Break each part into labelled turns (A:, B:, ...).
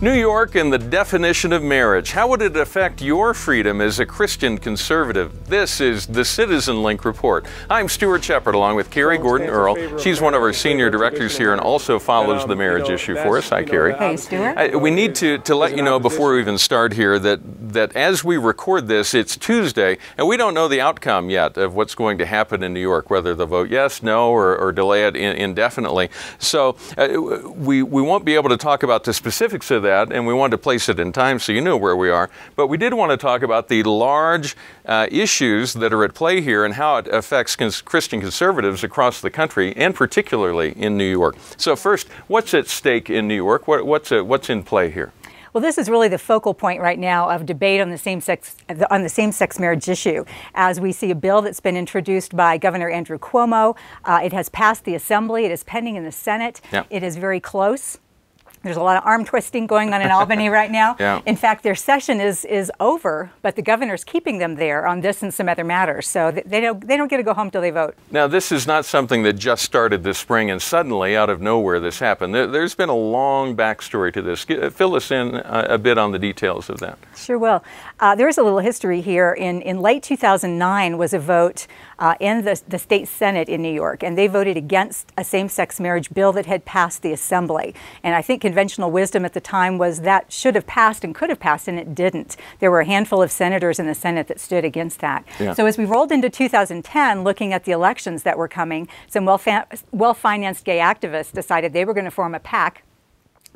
A: New York and the definition of marriage. How would it affect your freedom as a Christian conservative? This is the Citizen Link Report. I'm Stuart Shepard along with Carrie Gordon Earl. She's one of our senior directors here and also follows the marriage issue for us. Hi, Carrie.
B: Hey, Stuart.
A: We need to let you know before we even start here that as we record this, it's Tuesday, and we don't know the outcome yet of what's going to happen in New York, whether they'll vote yes, no, or delay it indefinitely. So we won't be able to talk about the specifics of that, and we wanted to place it in time so you know where we are. But we did want to talk about the large issues that are at play here and how it affects Christian conservatives across the country, and particularly in New York. So first, what's at stake in New York? What's in play here?
B: Well, this is really the focal point right now of debate on the same-sex marriage issue. As we see a bill that's been introduced by Governor Andrew Cuomo, it has passed the Assembly. It is pending in the Senate. Yep. It is very close. There's a lot of arm twisting going on in Albany right now. Yeah. In fact, their session is over, but the governor's keeping them there on this and some other matters. So they don't get to go home till they vote.
A: Now, this is not something that just started this spring and suddenly out of nowhere this happened. There's been a long backstory to this. Fill us in a bit on the details of that.
B: Sure will. There's a little history here. In late 2009 was a vote in the state Senate in New York, and they voted against a same-sex marriage bill that had passed the Assembly. And I think conventional wisdom at the time was that should have passed and could have passed, and it didn't. There were a handful of senators in the Senate that stood against that. Yeah. So as we rolled into 2010, looking at the elections that were coming, some well-financed gay activists decided they were going to form a PAC,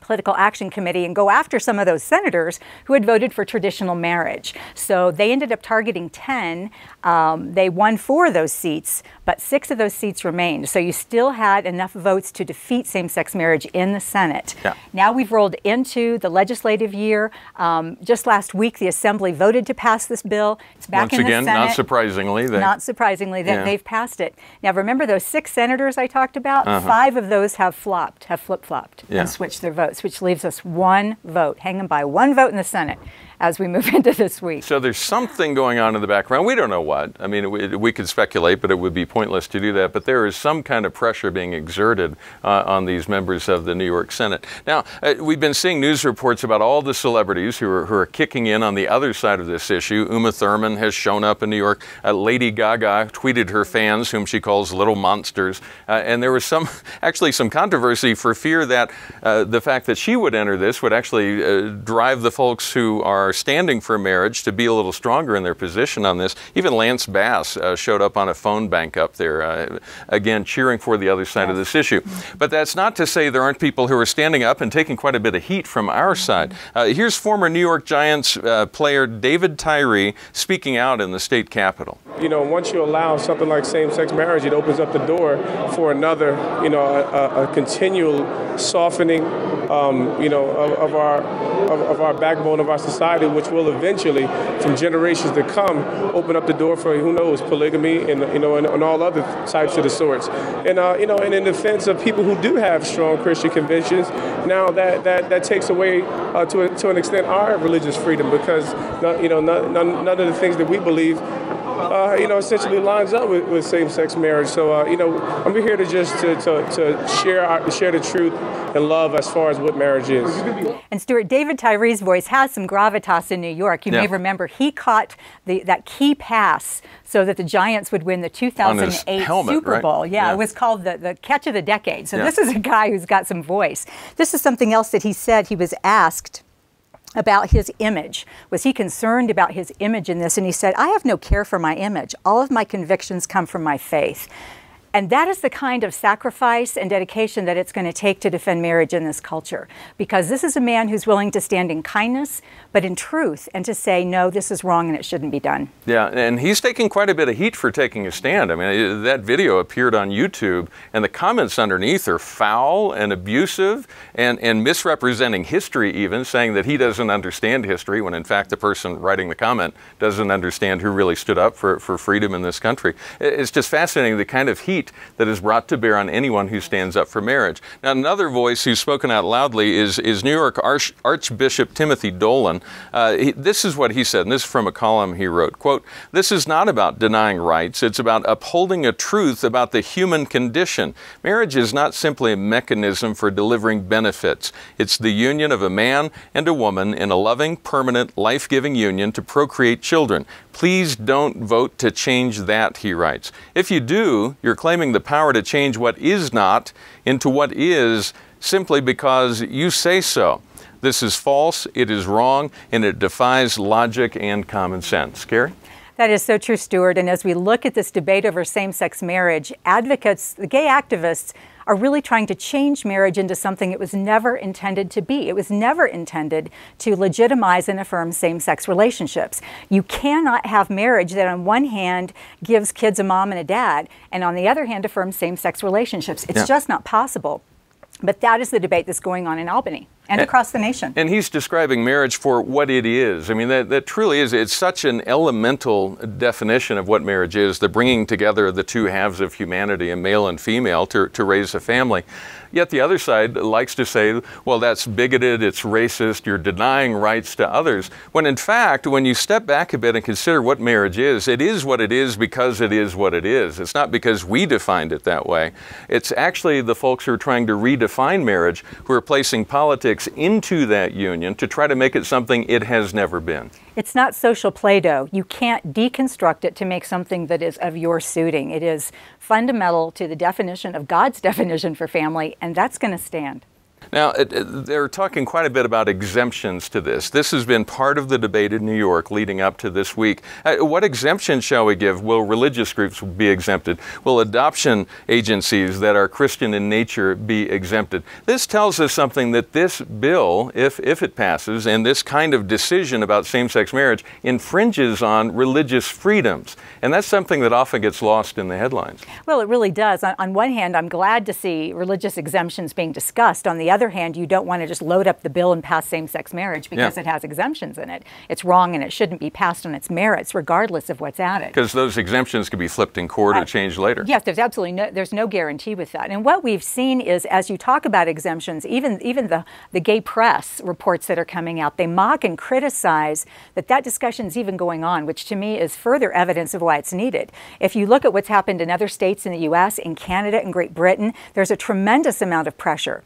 B: Political Action Committee, and go after some of those senators who had voted for traditional marriage. So they ended up targeting 10. They won 4 of those seats, but 6 of those seats remained. So you still had enough votes to defeat same-sex marriage in the Senate. Yeah. Now we've rolled into the legislative year. Just last week, the Assembly voted to pass this bill. It's back in the Senate.
A: Not surprisingly.
B: They've passed it. Now remember those 6 senators I talked about? 5 of those have flip-flopped and switched their votes, which leaves us 1 vote, hanging by 1 vote in the Senate as we move into this week.
A: So there's something going on in the background. We don't know what. I mean, we could speculate, but it would be pointless to do that. But there is some kind of pressure being exerted on these members of the New York Senate. Now, we've been seeing news reports about all the celebrities who are kicking in on the other side of this issue. Uma Thurman has shown up in New York. Lady Gaga tweeted her fans, whom she calls little monsters. And there was actually some controversy for fear that the fact that she would enter this would actually drive the folks who are standing for marriage to be a little stronger in their position on this. Even Lance Bass showed up on a phone bank up there, again, cheering for the other side of this issue. But that's not to say there aren't people who are standing up and taking quite a bit of heat from our side. Here's former New York Giants player David Tyree speaking out in the state capitol.
C: You know, once you allow something like same-sex marriage, it opens up the door for another, a continual softening, of our backbone of our society, which will eventually, from generations to come, open up the door for, who knows, polygamy and all other types of the sorts. And and in defense of people who do have strong Christian convictions, now that takes away to an extent our religious freedom, because none of the things that we believe essentially lines up with same-sex marriage. So, I'm here to just to share the truth and love as far as what marriage is.
B: And Stuart, David Tyree's voice has some gravitas in New York. You may remember he caught that key pass so that the Giants would win the 2008 Super Bowl. Yeah, it was called the catch of the decade. So this is a guy who's got some voice. This is something else that he said. He was asked about his image. Was he concerned about his image in this? And he said, "I have no care for my image. All of my convictions come from my faith." And that is the kind of sacrifice and dedication that it's going to take to defend marriage in this culture. Because this is a man who's willing to stand in kindness, but in truth, and to say, no, this is wrong and it shouldn't be done.
A: Yeah, and he's taking quite a bit of heat for taking a stand. I mean, that video appeared on YouTube, and the comments underneath are foul and abusive and misrepresenting history even, saying that he doesn't understand history, when in fact the person writing the comment doesn't understand who really stood up for freedom in this country. It's just fascinating the kind of heat hate that is brought to bear on anyone who stands up for marriage. Now, another voice who's spoken out loudly is New York Archbishop Timothy Dolan. This is what he said, and this is from a column he wrote, quote, "This is not about denying rights. It's about upholding a truth about the human condition. Marriage is not simply a mechanism for delivering benefits. It's the union of a man and a woman in a loving, permanent, life-giving union to procreate children. Please don't vote to change that," he writes. "If you do, you're claiming the power to change what is not into what is simply because you say so. This is false, it is wrong, and it defies logic and common sense." Carrie?
B: That is so true, Stuart. And as we look at this debate over same-sex marriage, advocates, the gay activists, are really trying to change marriage into something it was never intended to be. It was never intended to legitimize and affirm same-sex relationships. You cannot have marriage that on one hand gives kids a mom and a dad, and on the other hand affirms same-sex relationships. It's just not possible. But that is the debate that's going on in Albany and across the nation.
A: And he's describing marriage for what it is. I mean, that truly is. It's such an elemental definition of what marriage is, the bringing together of the two halves of humanity, a male and female, to raise a family. Yet the other side likes to say, well, that's bigoted, it's racist, you're denying rights to others. When in fact, when you step back a bit and consider what marriage is, it is what it is because it is what it is. It's not because we defined it that way. It's actually the folks who are trying to redefine marriage who are placing politics into that union to try to make it something it has never been.
B: It's not social Play-Doh. You can't deconstruct it to make something that is of your suiting. It is fundamental to the definition of God's definition for family, and that's going to stand.
A: Now, they're talking quite a bit about exemptions to this. This has been part of the debate in New York leading up to this week. What exemptions shall we give? Will religious groups be exempted? Will adoption agencies that are Christian in nature be exempted? This tells us something, that this bill, if it passes, and this kind of decision about same-sex marriage infringes on religious freedoms. And that's something that often gets lost in the headlines.
B: Well, it really does. On one hand, I'm glad to see religious exemptions being discussed. On the other hand, you don't want to just load up the bill and pass same-sex marriage because it has exemptions in it. It's wrong, and it shouldn't be passed on its merits, regardless of what's added.
A: Because those exemptions could be flipped in court or changed later.
B: Yes, there's absolutely there's no guarantee with that. And what we've seen is, as you talk about exemptions, even the gay press reports that are coming out, they mock and criticize that discussion's even going on, which to me is further evidence of why it's needed. If you look at what's happened in other states in the U.S., in Canada, and Great Britain, there's a tremendous amount of pressure.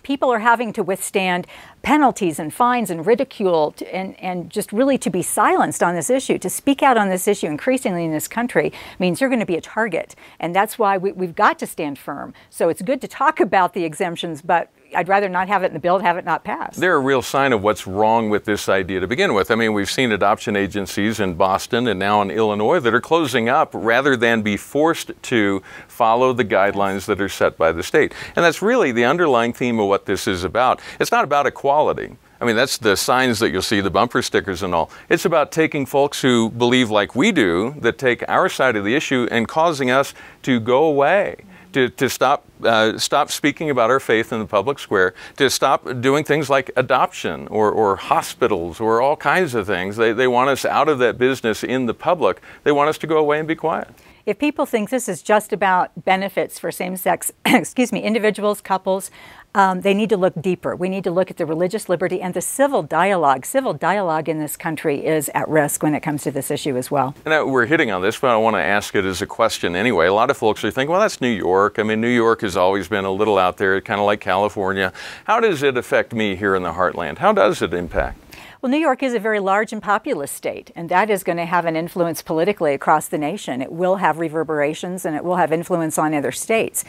B: People are having to withstand penalties and fines and ridicule and just really to be silenced on this issue. To speak out on this issue increasingly in this country means you're going to be a target. And that's why we've got to stand firm. So it's good to talk about the exemptions, but I'd rather not have it in the bill, have it not passed.
A: They're a real sign of what's wrong with this idea to begin with. I mean, we've seen adoption agencies in Boston and now in Illinois that are closing up rather than be forced to follow the guidelines that are set by the state. And that's really the underlying theme of what this is about. It's not about equality. I mean, that's the signs that you'll see, the bumper stickers and all. It's about taking folks who believe like we do, that take our side of the issue, and causing us to go away. To stop speaking about our faith in the public square, to stop doing things like adoption or hospitals or all kinds of things. They want us out of that business in the public. They want us to go away and be quiet.
B: If people think this is just about benefits for same-sex, individuals, couples, they need to look deeper. We need to look at the religious liberty and the civil dialogue. Civil dialogue in this country is at risk when it comes to this issue as well.
A: And we're hitting on this, but I want to ask it as a question anyway. A lot of folks are thinking, well, that's New York. I mean, New York has always been a little out there, kind of like California. How does it affect me here in the heartland? How does it impact?
B: Well, New York is a very large and populous state, and that is going to have an influence politically across the nation. It will have reverberations, and it will have influence on other states.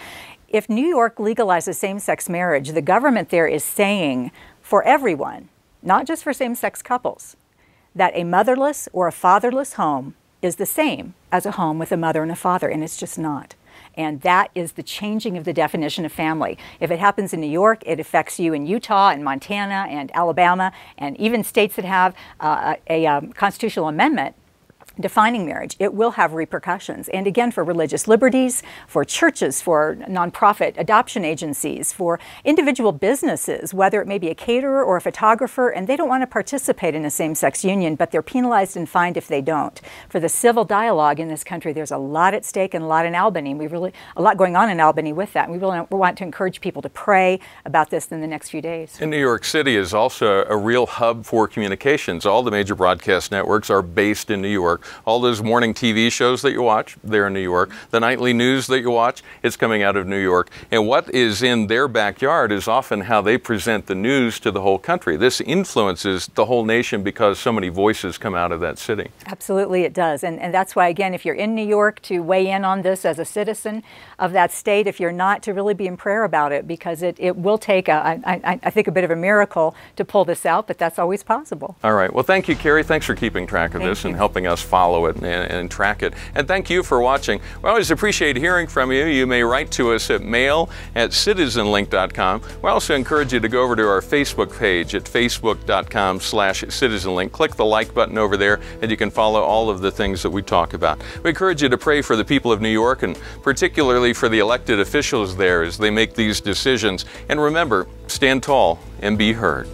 B: If New York legalizes same-sex marriage, the government there is saying for everyone, not just for same-sex couples, that a motherless or a fatherless home is the same as a home with a mother and a father, and it's just not. And that is the changing of the definition of family. If it happens in New York, it affects you in Utah and Montana and Alabama and even states that have a constitutional amendment defining marriage, it will have repercussions. And again, for religious liberties, for churches, for nonprofit adoption agencies, for individual businesses, whether it may be a caterer or a photographer, and they don't want to participate in a same-sex union, but they're penalized and fined if they don't. For the civil dialogue in this country, there's a lot at stake and a lot in Albany. A lot going on in Albany with that. And we really want to encourage people to pray about this in the next few days.
A: And New York City is also a real hub for communications. All the major broadcast networks are based in New York. All those morning TV shows that you watch, they're in New York. The nightly news that you watch, it's coming out of New York. And what is in their backyard is often how they present the news to the whole country. This influences the whole nation because so many voices come out of that city.
B: Absolutely it does. And that's why, again, if you're in New York, to weigh in on this as a citizen of that state. If you're not, to really be in prayer about it, because it will take, I think, a bit of a miracle to pull this out, but that's always possible.
A: All right. Well, thank you, Carrie. Thanks for keeping track of this and helping us follow it and track it. And thank you for watching. We always appreciate hearing from you. You may write to us at mail@citizenlink.com. We also encourage you to go over to our Facebook page at facebook.com/citizenlink. Click the like button over there, and you can follow all of the things that we talk about. We encourage you to pray for the people of New York, and particularly for the elected officials there as they make these decisions. And remember, stand tall and be heard.